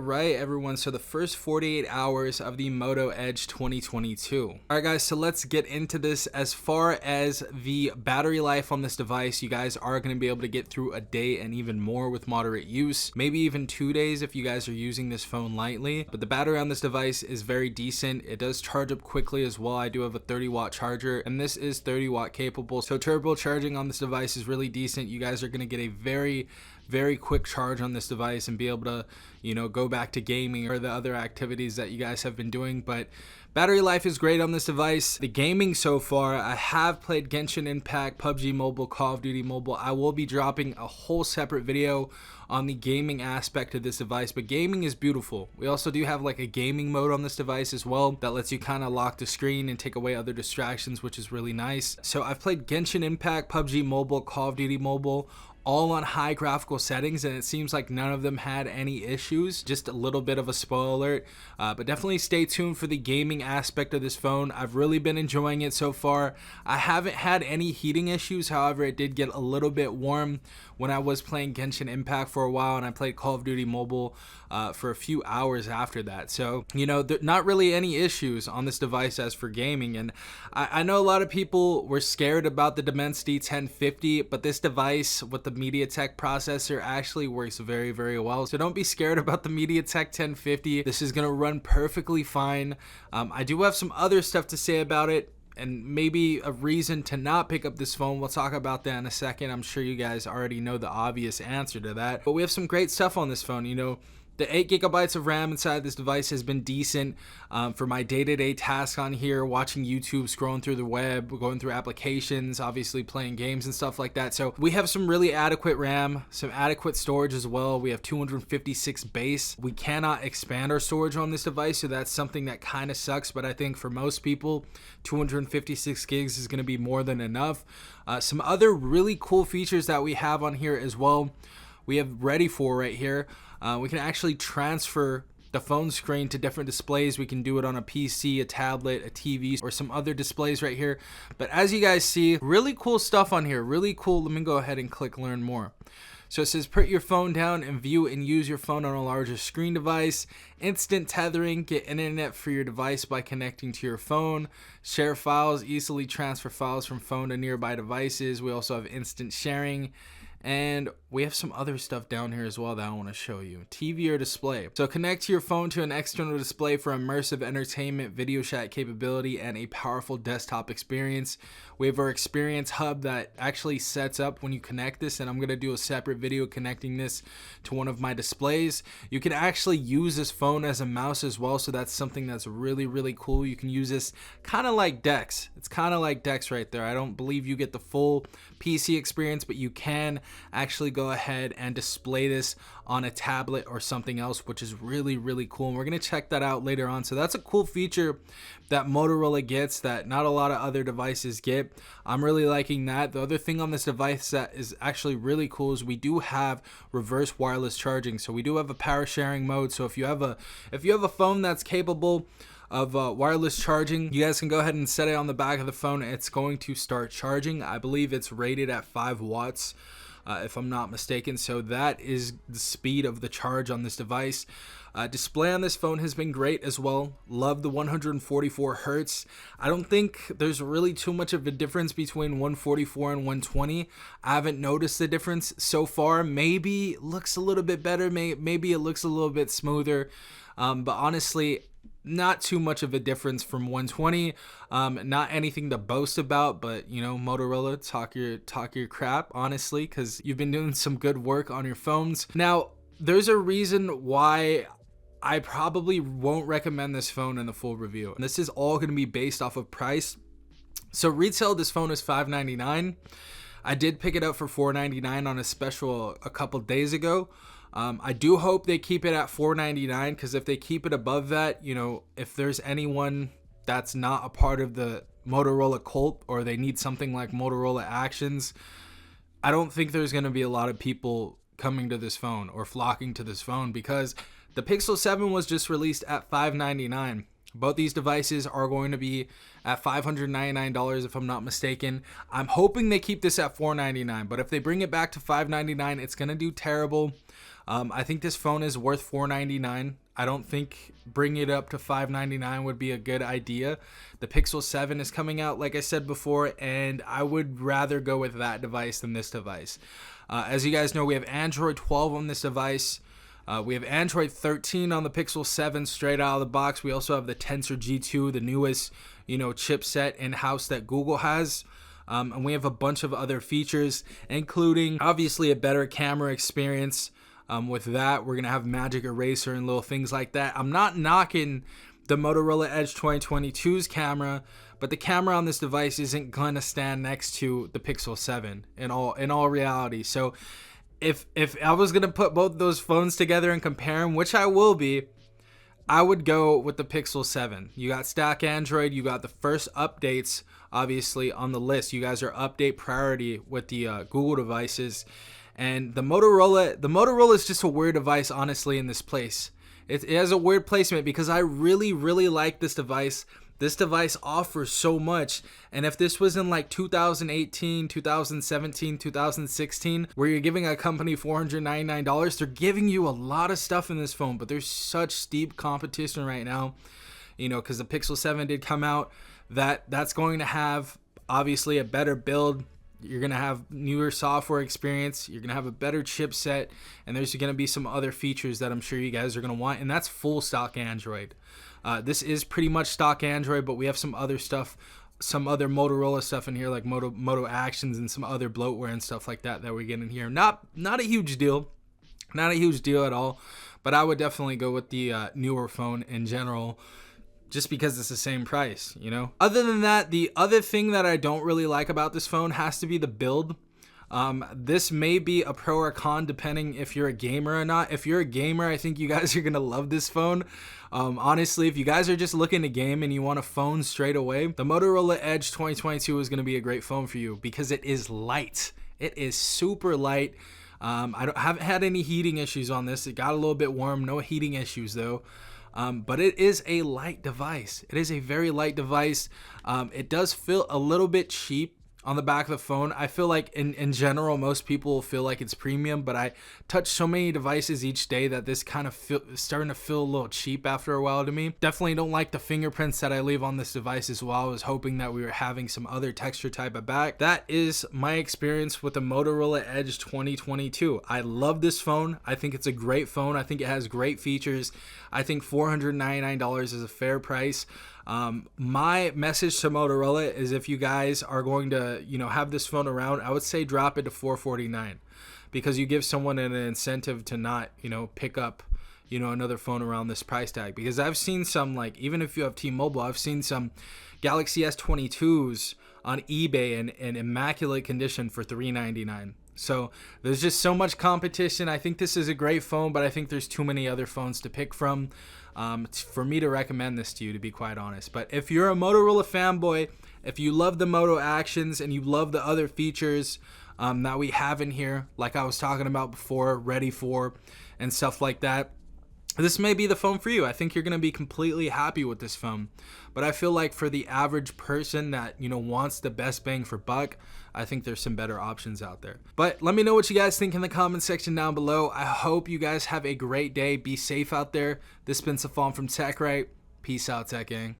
right, everyone, so the first 48 hours of the Moto Edge 2022. Alright guys, so let's get into this. As far as the battery life on this device, you guys are going to be able to get through a day and even more with moderate use, maybe even 2 days if you guys are using this phone lightly. But the battery on this device is very decent. It does charge up quickly as well. I do have a 30-watt charger, and this is 30-watt capable, so turbo charging on this device is really decent. You guys are going to get a very quick charge on this device and be able to, go back to gaming or the other activities that you guys have been doing. But battery life is great on this device. The gaming so far, I have played Genshin Impact, PUBG Mobile, Call of Duty Mobile. I will be dropping a whole separate video on the gaming aspect of this device, but gaming is beautiful. We also do have like a gaming mode on this device as well that lets you kind of lock the screen and take away other distractions, which is really nice. So I've played Genshin Impact, PUBG Mobile, Call of Duty Mobile, all on high graphical settings, and it seems like none of them had any issues. Just a little bit of a spoiler alert, but definitely stay tuned for the gaming aspect of this phone. I've really been enjoying it so far. I haven't had any heating issues. However, it did get a little bit warm when I was playing Genshin Impact for a while, and I played Call of Duty Mobile for a few hours after that. So, not really any issues on this device as for gaming. And I know a lot of people were scared about the Dimensity 1050, but this device with the MediaTek processor actually works very well. So don't be scared about the MediaTek 1050. This is going to run perfectly fine. I do have some other stuff to say about it, and maybe a reason to not pick up this phone. We'll talk about that in a second. I'm sure you guys already know the obvious answer to that, but we have some great stuff on this phone. The 8 gigabytes of RAM inside this device has been decent for my day-to-day tasks on here, watching YouTube, scrolling through the web, going through applications, obviously playing games and stuff like that. So we have some really adequate RAM, some adequate storage as well. We have 256 base. We cannot expand our storage on this device, so that's something that kind of sucks, but I think for most people, 256 gigs is going to be more than enough. Some other really cool features that we have on here as well. We have Ready For right here. We can actually transfer the phone screen to different displays. We can do it on a PC, a tablet, a TV, or some other displays right here. But as you guys see, really cool stuff on here. Really cool. Let me go ahead and click Learn More. So it says put your phone down and view and use your phone on a larger screen device. Instant tethering, get internet for your device by connecting to your phone. Share files, easily transfer files from phone to nearby devices. We also have instant sharing. And we have some other stuff down here as well that I want to show you. TV or display. So connect your phone to an external display for immersive entertainment, video chat capability, and a powerful desktop experience. We have our experience hub that actually sets up when you connect this, and I'm going to do a separate video connecting this to one of my displays. You can actually use this phone as a mouse as well, so that's something that's really cool. You can use this kind of like Dex. It's kind of like Dex right there. I don't believe you get the full PC experience, but you can actually go ahead and display this on a tablet or something else, which is really cool, and we're going to check that out later on. So that's a cool feature that Motorola gets that not a lot of other devices get. I'm really liking that. The other thing on this device that is actually really cool is we do have reverse wireless charging. So we do have a power sharing mode. So if you have a phone that's capable of wireless charging, you guys can go ahead and set it on the back of the phone. It's going to start charging. I believe it's rated at 5 watts. If I'm not mistaken. So that is the speed of the charge on this device. Display on this phone has been great as well. Love the 144 hertz. I don't think there's really too much of a difference between 144 and 120. I haven't noticed the difference so far. Maybe it looks a little bit better. Maybe it looks a little bit smoother. But honestly, not too much of a difference from 120. Not anything to boast about, but Motorola, talk your crap, honestly, because you've been doing some good work on your phones. Now, there's a reason why I probably won't recommend this phone in the full review, and this is all going to be based off of price. So retail, this phone is $599. I did pick it up for $499 on a special a couple days ago. I do hope they keep it at $499, because if they keep it above that, if there's anyone that's not a part of the Motorola cult, or they need something like Motorola Actions, I don't think there's going to be a lot of people coming to this phone or flocking to this phone, because the Pixel 7 was just released at $599. Both these devices are going to be at $599 if I'm not mistaken. I'm hoping they keep this at $499, but if they bring it back to $599, it's going to do terrible. I think this phone is worth $499. I don't think bringing it up to $599 would be a good idea. The Pixel 7 is coming out, like I said before, and I would rather go with that device than this device. As you guys know, we have Android 12 on this device. We have Android 13 on the Pixel 7 straight out of the box. We also have the Tensor G2, the newest, chipset in-house that Google has. And we have a bunch of other features, including obviously a better camera experience. With that, we're going to have Magic Eraser and little things like that. I'm not knocking the Motorola Edge 2022's camera, but the camera on this device isn't going to stand next to the Pixel 7 in all reality. So if I was going to put both those phones together and compare them, which I will be, I would go with the Pixel 7. You got stock Android, you got the first updates obviously on the list. You guys are update priority with the Google devices. And the Motorola is just a weird device, honestly, in this place. It has a weird placement because I really, really like this device. This device offers so much. And if this was in like 2018, 2017, 2016, where you're giving a company $499, they're giving you a lot of stuff in this phone. But there's such steep competition right now, because the Pixel 7 did come out. That's going to have, obviously, a better build. You're going to have newer software experience. You're going to have a better chipset. And there's going to be some other features that I'm sure you guys are going to want. And that's full stock Android. This is pretty much stock Android, but we have some other stuff, some other Motorola stuff in here, like Moto Actions and some other bloatware and stuff like that we get in here. Not a huge deal. Not a huge deal at all. But I would definitely go with the newer phone in general, just because it's the same price, Other than that, the other thing that I don't really like about this phone has to be the build. This may be a pro or con depending if you're a gamer or not. If you're a gamer, I think you guys are going to love this phone. Honestly, if you guys are just looking to game and you want a phone straight away, the Motorola Edge 2022 is going to be a great phone for you because it is light. It is super light. I haven't had any heating issues on this. It got a little bit warm. No heating issues though. But it is a light device. It is a very light device. It does feel a little bit cheap on the back of the phone. I feel like in general, most people feel like it's premium, but I touch so many devices each day that this kind of starting to feel a little cheap after a while to me. Definitely don't like the fingerprints that I leave on this device as well. I was hoping that we were having some other texture type of back. That is my experience with the Motorola Edge 2022. I love this phone. I think it's a great phone. I think it has great features. I think $499 is a fair price. My message to Motorola is if you guys are going to, have this phone around, I would say drop it to $449 because you give someone an incentive to not, pick up, another phone around this price tag. Because I've seen some, like, even if you have T-Mobile, I've seen some Galaxy S22s on eBay in immaculate condition for $399. So there's just so much competition. I think this is a great phone, but I think there's too many other phones to pick from for me to recommend this to you, to be quite honest. But if you're a Motorola fanboy, if you love the Moto Actions and you love the other features that we have in here, like I was talking about before, Ready For and stuff like that, this may be the phone for you. I think you're going to be completely happy with this phone. But I feel like for the average person that, wants the best bang for buck, I think there's some better options out there. But let me know what you guys think in the comment section down below. I hope you guys have a great day. Be safe out there. This has been Safon from TechRight. Peace out, Tech Gang.